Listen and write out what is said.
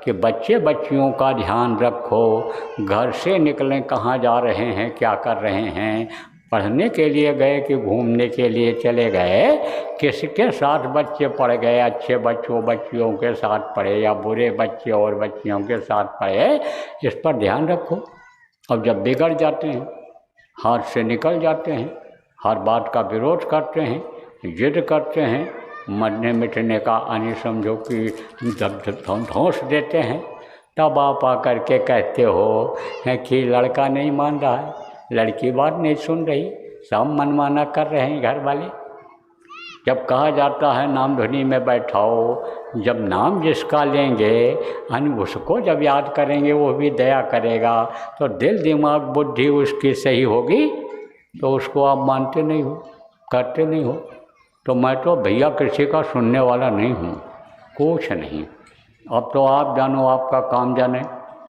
कि बच्चे बच्चियों का ध्यान रखो, घर से निकलें कहाँ जा रहे हैं, क्या कर रहे हैं, पढ़ने के लिए गए कि घूमने के लिए चले गए, किसके साथ बच्चे पढ़ गए, अच्छे बच्चों बच्चियों के साथ पढ़े या बुरे बच्चे और बच्चियों के साथ पढ़े, इस पर ध्यान रखो। अब जब बिगड़ जाते हैं, हाथ से निकल जाते हैं, हर बात का विरोध करते हैं, जिद करते हैं, मरने मिटने का आनी समझो कि जब धौंस देते हैं, तब आप आकर के कहते हो है कि लड़का नहीं मान रहा है, लड़की बात नहीं सुन रही, सब मनमाना कर रहे हैं घर वाले। जब कहा जाता है नाम धुनी में बैठाओ, जब नाम जिसका लेंगे उसको जब याद करेंगे वो भी दया करेगा, तो दिल दिमाग बुद्धि उसकी सही होगी, तो उसको आप मानते नहीं हो, करते नहीं हो। तो मैं तो भैया किसी का सुनने वाला नहीं हूँ, कुछ नहीं। अब तो आप जानो, आपका काम जाने।